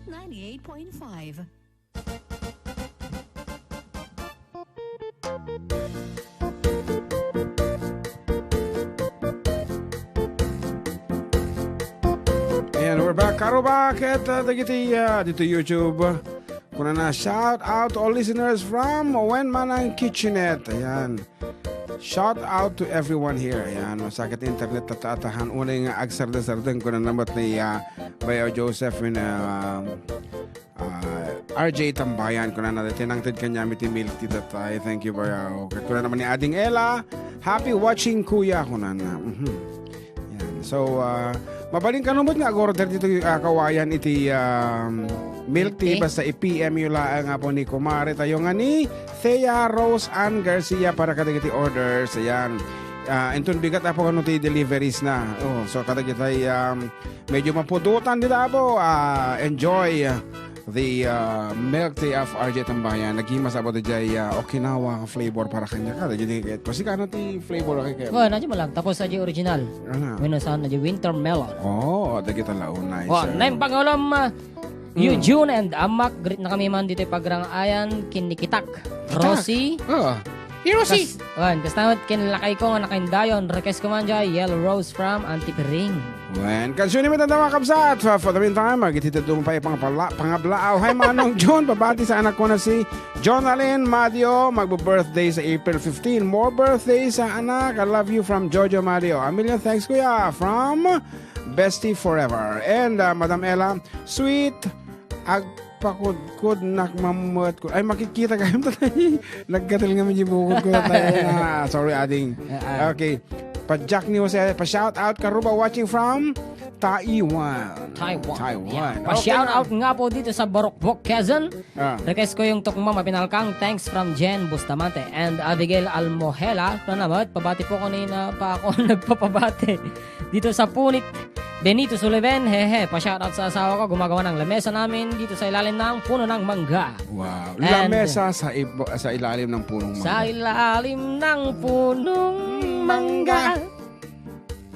98.5. And we're back. Karo bakit dagiti dito YouTube. Kuna na shout out to all listeners from When Manang Kitchenette. Ayan. Shout out to everyone here. Ayan. Masakit internet tatatahan. Unang agsarda-sardan ko na namat ni Bayaw Joseph and RJ Tambayan. Kuna na tinangtid kanya miti milk titatay. Thank you Bayaw. Kuna naman ni Ading Ella. Happy watching kuya. Kuna na. Ayan. So, mabaling kanumot nga agora dito kawayan iti milk tea basta i-PM yung laang nga po ni Kumare tayo nga ni Thea Rose Ann Garcia para kadagiti orders. Ayan. Entun bigat po kano ti deliveries na. Oh, so kadagiti medyo mapudutan dito po. Enjoy the milk tea of RJ Tambayan. Naghimas po di Okinawa flavor para kanya ka. Jadi kasi kano ti flavor kay. Oh, nandiyo mo lang. Tapos sa original. Ano sa nandiyo winter melon. Oh, dagiti laon nice. Oh, na yung pangulam June and Amak. Greet na kami man dito pagrangayan kinikitak. Rosie. Oh. Rosie. Kas naman kinlakay ko nga nakaindayon. Request ko man dyan, Yellow Rose from Antipiring. When kansunin mo tanda mga kabsat. For the meantime, magititid mo pa yung pangablaaw. Hi Manong John, babati sa anak ko na si Jonalyn Madio. Magbo-birthday sa April 15. More birthdays sa anak. I love you from Jojo Madio. A million thanks kuya. From Bestie Forever. And Madam Ella, sweet agpakudkod nakmamot ko. Ay, makikita kayo tayo. Nagkatil nga medyo bukod ko tayo. Sorry, ading. Okay. Pa-Jack ni Jose, pa-shout out Karuba watching from Taiwan. Yeah. Pa-shout out nga po dito sa Borokbok, Quezon. Request ko yung tukma mapinalkang thanks from Jen Bustamante and Abigail Almohela. Panamat, pabati po kanina pa ako nagpapabati. Dito sa Punit, Benito Sullivan, pa-shout out sa asawa ko, gumagawa ng lamesa namin dito sa ilalim ng puno ng mangga. Wow, lamesa sa ilalim ng punong mangga. Sa ilalim ng punong mangga,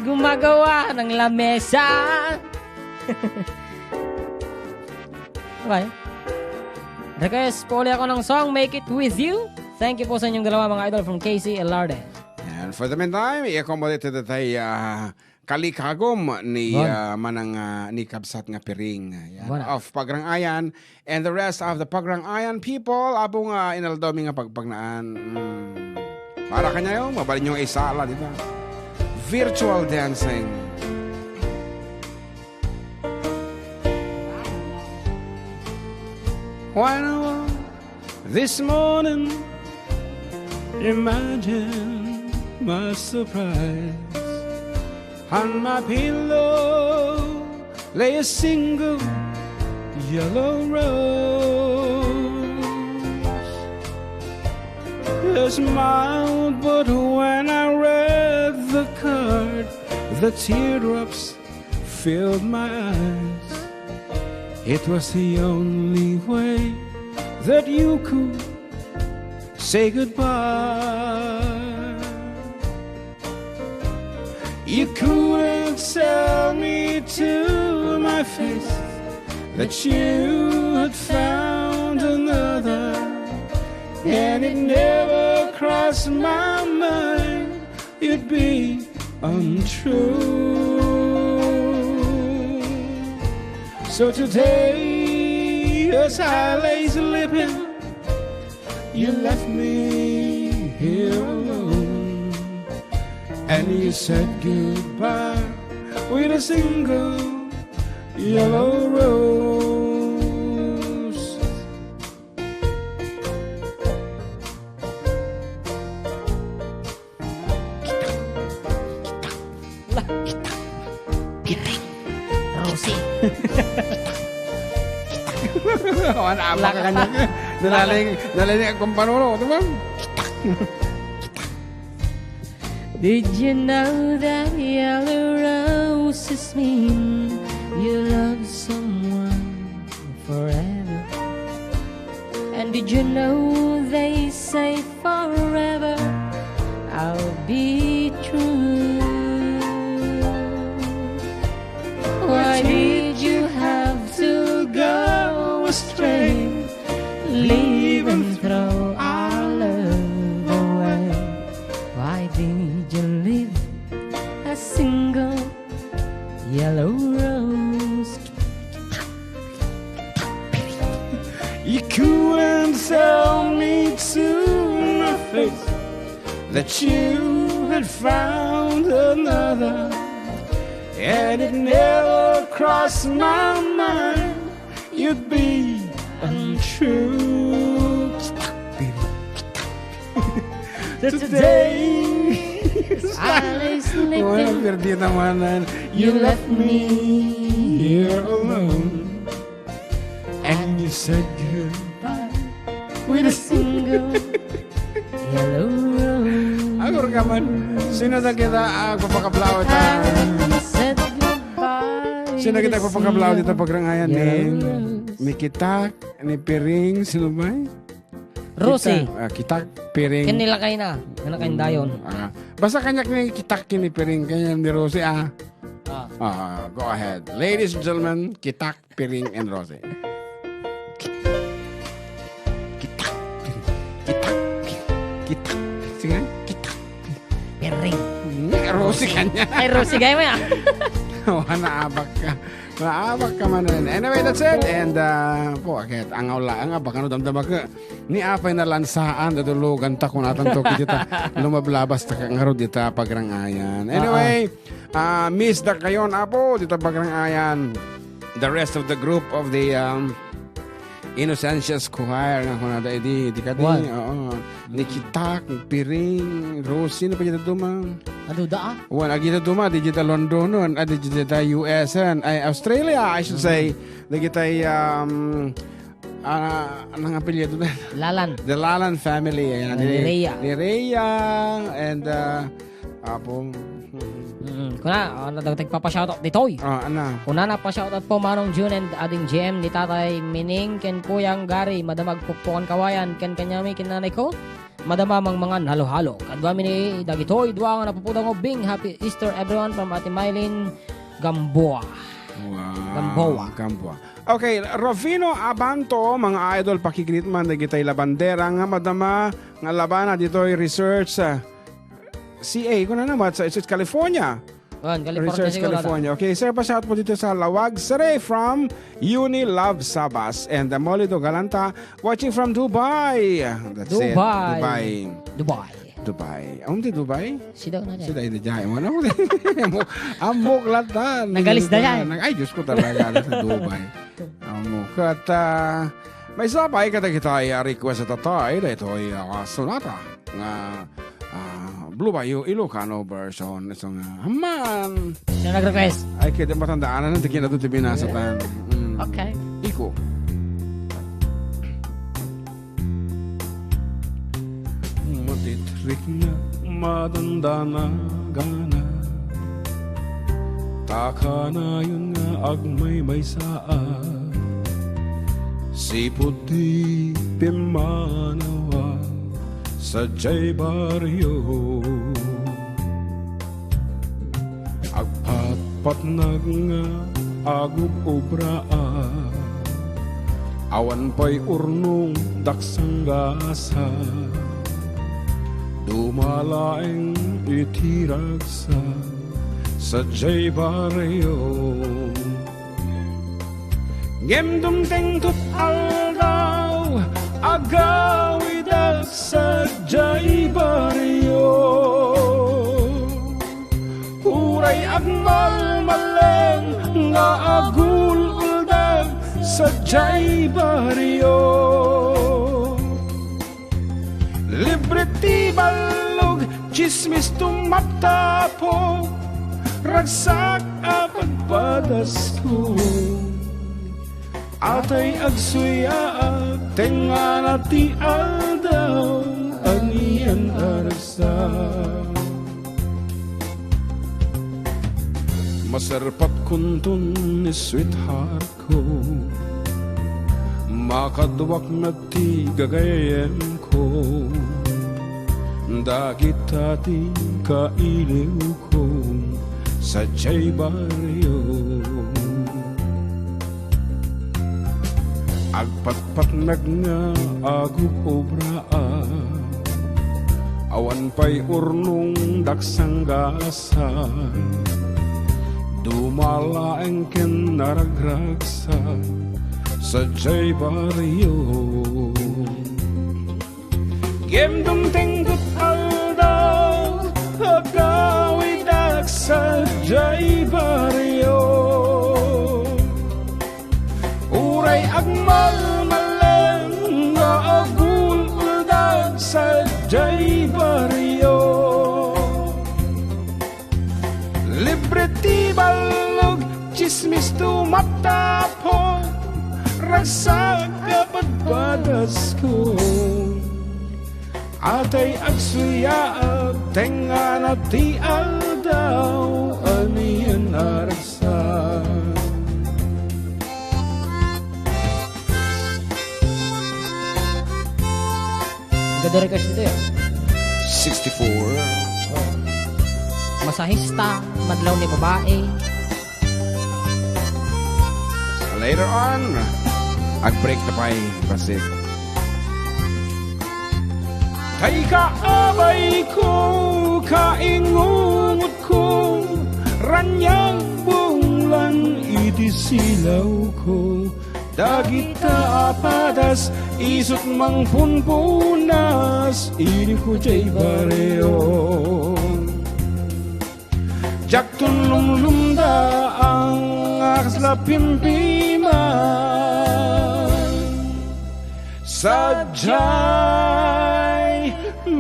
gumagawa ng lamesa. Okay. Request po ulit ako ng song, Make It With You. Thank you po sa inyong dalawa mga idol from Casey Elarde. And for the meantime, i-accommodate na tayo kalikagom ni manang ni Kabsat nga Piring of Pagrangayan and the rest of the Pagrangayan people abong inaldomi nga pagpagnaan para kanya yung mabalin yung isala dito virtual dancing. When I woke this morning, imagine my surprise. On my pillow lay a single yellow rose. I smiled, but when I read the card, the teardrops filled my eyes. It was the only way that you could say goodbye. You couldn't tell me to my face that you had found another, and it never crossed my mind it'd be untrue. So today, as I lay sleeping, you left me here alone. And you said goodbye with a single yellow rose. Piring Rosie. Wala ka kanya. Nalaling akong panuro, diba? Did you know that yellow roses mean you love someone forever? And did you know they say forever I'll be true? Why did you have to go that you had found another, and it never crossed my mind you'd be untrue. Today I lay sleeping, Perdi naman, you left me here alone, and you said goodbye with a single yellow rose. Ako rekaman, sino na kita papakablawat ta? Said goodbye. Sino kita papakablawat dito pagrangayan Yellow ni rose. Mikitak, ni Piring, sino ba? Rosie. Kitak, Piring. Kinilakay na. Kinakain dayon. Basta kanyak ni Kitak, ni Piring, kanya ni Rosie, go ahead. Ladies and gentlemen, Kitak, Piring, and Rosie. Kitak, Piring, Kitak, Kitak. Sige, Kitak. Piring. Rosie kanya. Ay, Rosie, gaya mo ya. Naabak ka. Naabak ka man rin. Anyway, that's it. And, akit, ang awlaan nga, baka no damdama ka, ni apay na lansaan, dadulugan ta kung natang to, kita lumablabas ta nga ro dita pagrangayan. Anyway, miss da kayon, apo, dita pagrangayan. The rest of the group of the, Innocentious Choir nga kung nada, di ka di, ni Kitak, ni Piring, Rosie, na pa dito dumang. Aduda ah. Wan agita duma di kita London non, di kita US ay Australia I should say. Di kita anong apelyido na? Lalan. The Lalan family. Ayan, ni Rhea and apo. Kuna, nagpapashoutout ditoy. Kuna na pa-shoutout po Manong June and ading GM ni Tatay Mining ken Kuyang Gary madamag pukpukan kawayan ken kanyami kinanay ko. Madamamang mga halo-halo. Kadwami ni Dagitoy, duwa nga napupudang ko Bing. Happy Easter everyone from Ate Mylene Gamboa. Wow. Gamboa. Okay, Rovino Abanto, mga idol, pakikrit man, nagitay labandera nga madama, nga labana dito'y research CA, kung na naman, sa California. Research California. Okay, sir, pa-shout po dito sa Lawag Sere from Uni Love Sabas and Molido Galanta watching from Dubai. That's it. Dubai. Di Dubai? Sida na dyan. Sida ito dyan. Amok latan. Nagalis na dyan. Ay, Diyos ko talaga sa Dubai. Amok. At may sabay kita ay request sa tatay. Ito ay sonata. Blue Bayou Ilocano version. Isang haman. Sino nag-request? Ay, kaya matandaan na natin na ito binasatan. Okay. Iko. Matitrik na madanda na gana. Taka na yun nga agmay may saa. Sipod di pimanawa sa jay baryo. Agpat-pat na nga agub obraa. Awan pa'y urnong daksang gasa. Dumalaing itiragsa sa jay baryo. Gemdumteng tutal daw agawid sa jay baryo. Huray agmalmaleng nga agululdag sa jay baryo. Libre ti balog, chismis tumatapo, ragsak a pagpadasto. Atay agsuya tenga na ti aldaw, anian arsa. Masarpat kuntun ni sweetheart ko, makadwak na ti gagayem ko. Dagit ati kailiw ko sa jay baryo. Agpatpat nga aguk obraa. Awan pa'y urnong daksang gasa. Dumalaeng ken naragragsa sa jay baryo. Gemdumteng tutal daw jay baryo uray agmalmalang nga agul uldag sa jay baryo libre ti balog chismis tumatapon ragsak kapadpadas ko atay agsuya tenga na ti aldaw aniyan aragsak Ganda request dito yun. 64 Masahista, madlaw ni babae. later on ag-break na pa'y basit kay kaabay ko kaingungot ko ranyang bunglan iti silaw ko dagita apadas isut mang punpunas ini ko jay bareo jak tunlumlumda ang aksla pimpiman sadyay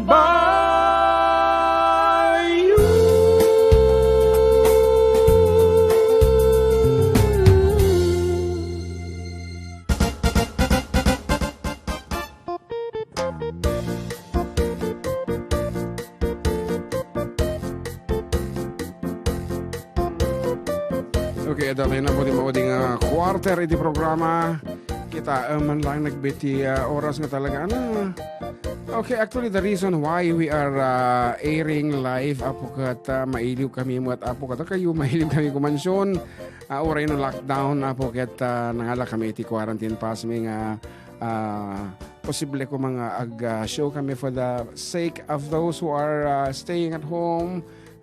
bayu Okay, dahil na po di mauding quarter iti programa. Kita man lang nagbiti oras nga talaga. Okay, actually the reason why we are airing live apo kat mailiw kami mo at apo kat kayo mailiw kami kumansyon. Oray no lockdown apo kat nangala kami iti quarantine pass may nga posible ko mga show kami for the sake of those who are staying at home.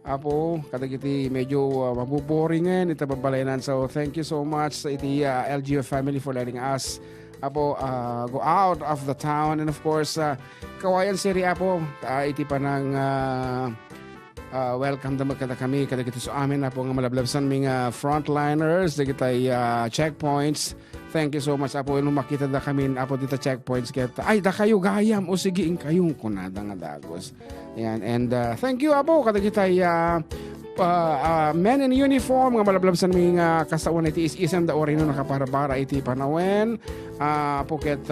Apo, kadagiti medyo mabuboringan ita babalayanan. So thank you so much sa iti LGU family for letting us Apo go out of the town. And of course Kawayan City Apo iti pa ng welcome damag kada kami kadagiti so amin Apo nga malablabsan mga frontliners dagiti checkpoints. Thank you so much Apo nung makita da kami Apo dito checkpoints kita ay da kayo gayam o sige kayong kunada nga dagos. Yan and thank you Apo kadagiti men in uniform nga malablabsan mga kasaon iti is-isam da oray no nakaparabara iti panawen Apo ket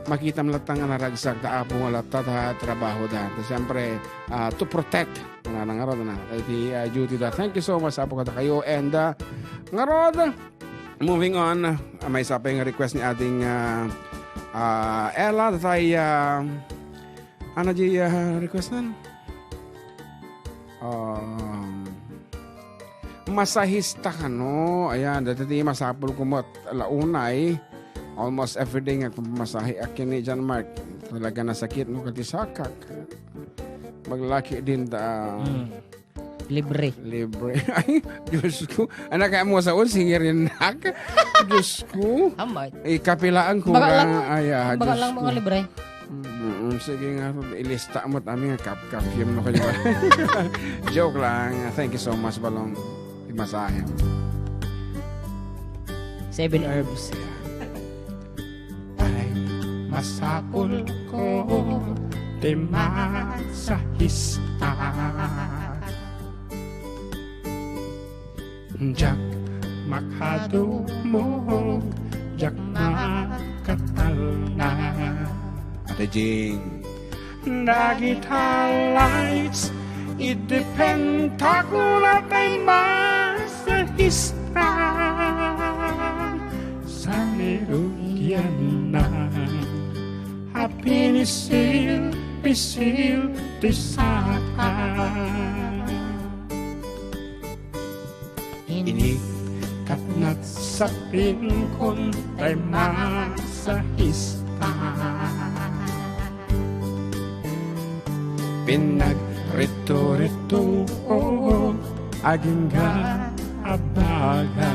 makita mlatang nga naragsak da Apo nga latta trabaho da. Siyempre to protect nga ngarod na iti duty da. Thank you so much Apo kada kayo and ngarod. Moving on, may isa pa yung request ni ating Ella tatay ano di request nan? Masahista ka no? Ayan, dati masapol ko mo alaunay almost everyday nga masahe akin ni John Mark talaga nasakit mo kati sakak maglaki din da Libre. Ay, Diyos ko. Anak kaya mo sa singir yun nak. Diyos ko. Amay. Kapilaan ko. Baka Diyos lang mga ko. libre. Sige nga, ilista mo at aming kap-kap. Yung mo kayo. Joke lang. Thank you so much, Balong. Imasahin. 7 herbs. Ay, masapul ko. Masahista. Jak makadumog, jak makatal na. Ate Jing. Nagita lights, idependa ko na kay masahista. Sa nirugyan na, hapinisil, pisil, tisaka. Inikat na't sa pinkon ay masahista. Pinagrito-rito aging abaga.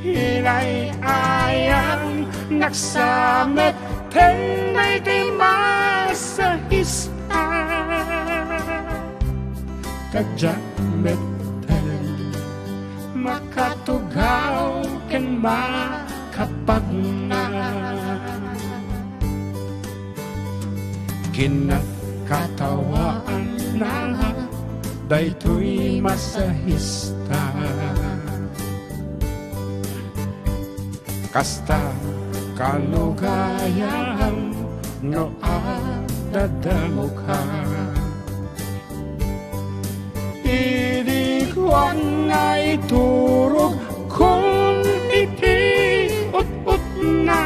Hinay-ayang nagsamet tenay kay masahista. kajak meten makatugaw ken makapagna kinakatawaan na daytoy masahista kasta kalugayang no adadamo ka idigwan na iturog kung iti-ut-ut na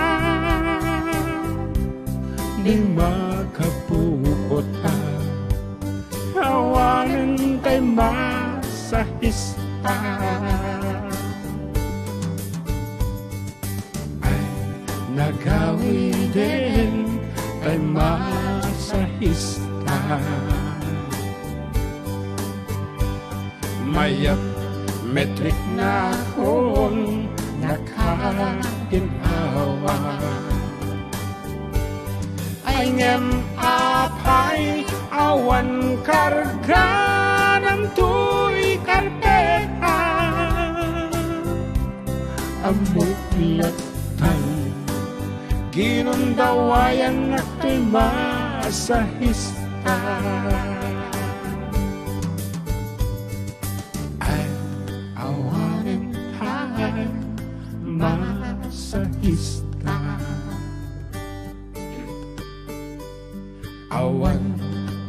di makapukot ka hawanin kay masahista ay nagawi din kay masahista mayat metrik na kung nakaginawa ay ngem apay awan karga ng tuy karpeta amuklatan ginundawayan at tuy masahista masahista awan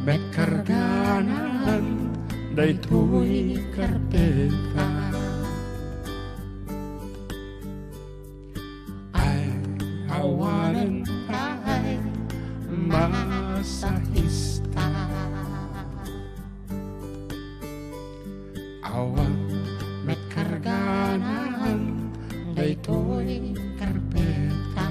may karganan daytoy karpeta ay awanan ay masahista awan may karganan daytoy karpeta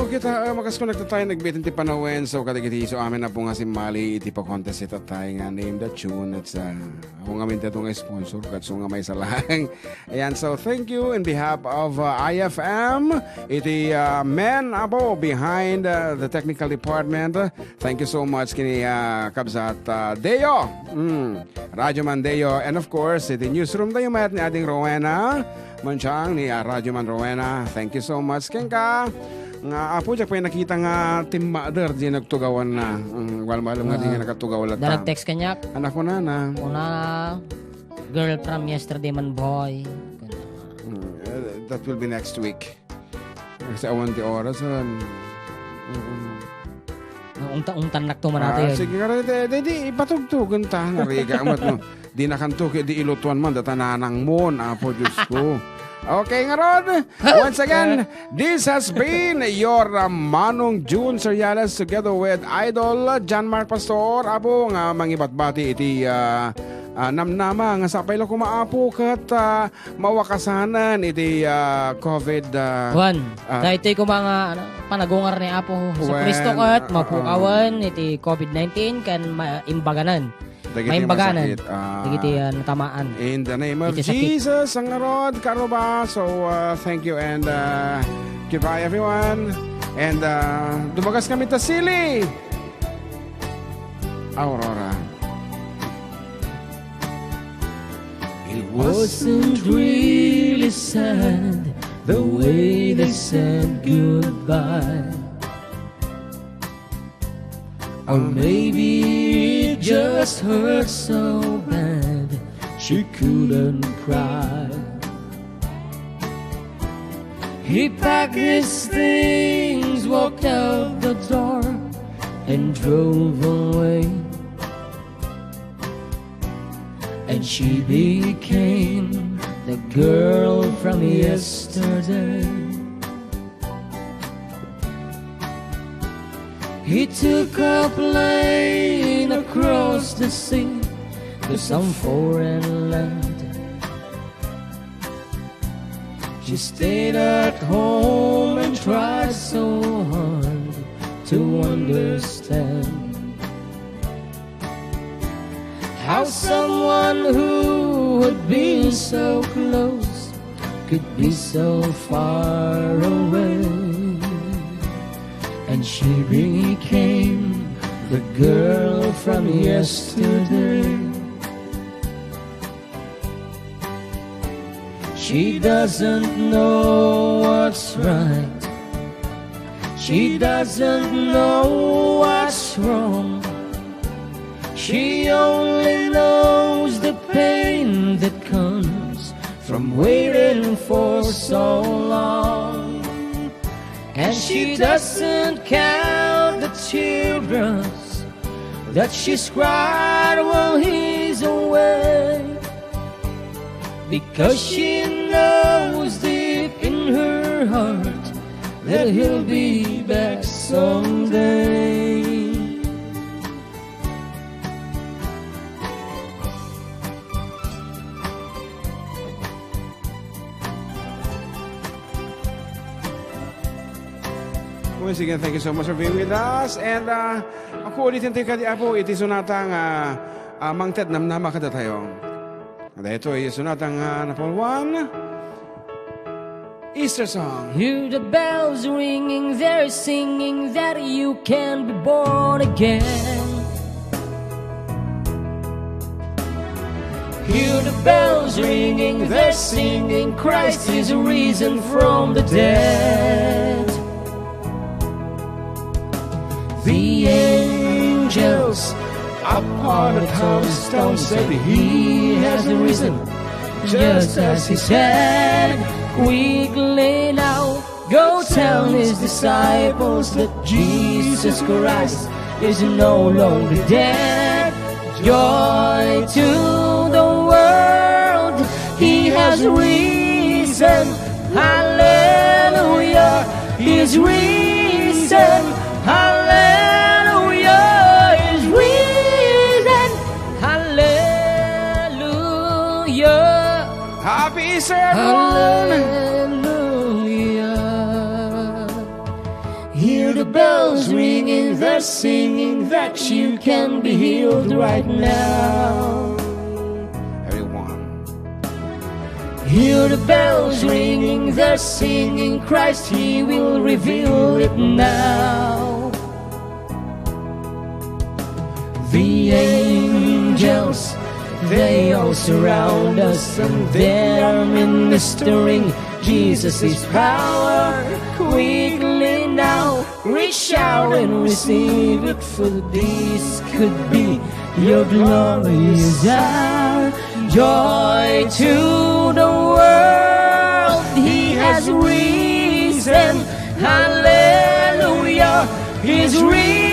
kita makaskonekta tayo nagbitin ti panawen so katigiti so amin na po nga si Mali iti pa contest ito tayo nga name the tune at sa ako nga minta itong sponsor kat so nga may salang ayan so thank you in behalf of IFM iti men abo behind the technical department thank you so much kini kabsat Deo Radyo Man Deo and of course iti newsroom tayo mayat ni ating Rowena Manchang ni Radyo Man Rowena thank you so much Kenka nga apo jak pa nakita nga team mother di nagtugawan na wal malum nga di nga nakatugaw da nag-text kanyak anak ko na una girl from yesterday man boy that will be next week kasi awan ti oras untan naktuman natin sige nga di ipatugtugan ta nariga amat mo di nakantuk di ilutuan man datananang mon apo Diyos ko. Okay nga Rod, once again, this has been your Manong June Seriales together with Idol John Mark Pastor. Apo nga mangibat-bati iti namnama nga sapay lo kumaapo kat mawakasanan iti COVID. Juan, dahil ko mga panagungar ni Apo sa Kristo kat mapukawan iti COVID-19 kan imbaganan. May imbaganan. Digiti natamaan. In the name of Jesus, ang Rod, Karoba. So, thank you and goodbye everyone. And dumagas kami ta Sili. Aurora. It wasn't really sad the way they said goodbye. Or maybe it just hurt so bad she couldn't cry. He packed his things, walked out the door and drove away. And she became the girl from yesterday. He took a plane across the sea to some foreign land. She stayed at home and tried so hard to understand how someone who would be so close could be so far away. And she became the girl from yesterday. She doesn't know what's right. She doesn't know what's wrong. She only knows the pain that comes from waiting for so long. And she doesn't count the teardrops that she's cried while he's away, because she knows deep in her heart that he'll be back someday. Once again, thank you so much for being with us. And ako ulitin tayo kadi Apo, iti sunatang mangted namnama kada tayo. At ito ay sunatang Napol 1, Easter song. Hear the bells ringing, they're singing that you can be born again. Hear the bells ringing, they're singing Christ is risen from the dead. The angels upon the tombstone said he has risen, just as he said. Quickly now, go tell his disciples that Jesus Christ is no longer dead. Joy to the world, he has risen. Hallelujah, he's risen. Hallelujah, he's risen. Hallelujah. Happy Easter, everyone! Hallelujah. Hear the bells ringing, they're singing that you can be healed right now. Everyone. Hear the bells ringing, they're singing Christ, he will reveal it now. The angels, they all surround us and they're ministering Jesus' power. Quickly now, reach out and receive it, for this could be your glorious hour. Joy to the world, he has risen. Hallelujah, he's risen.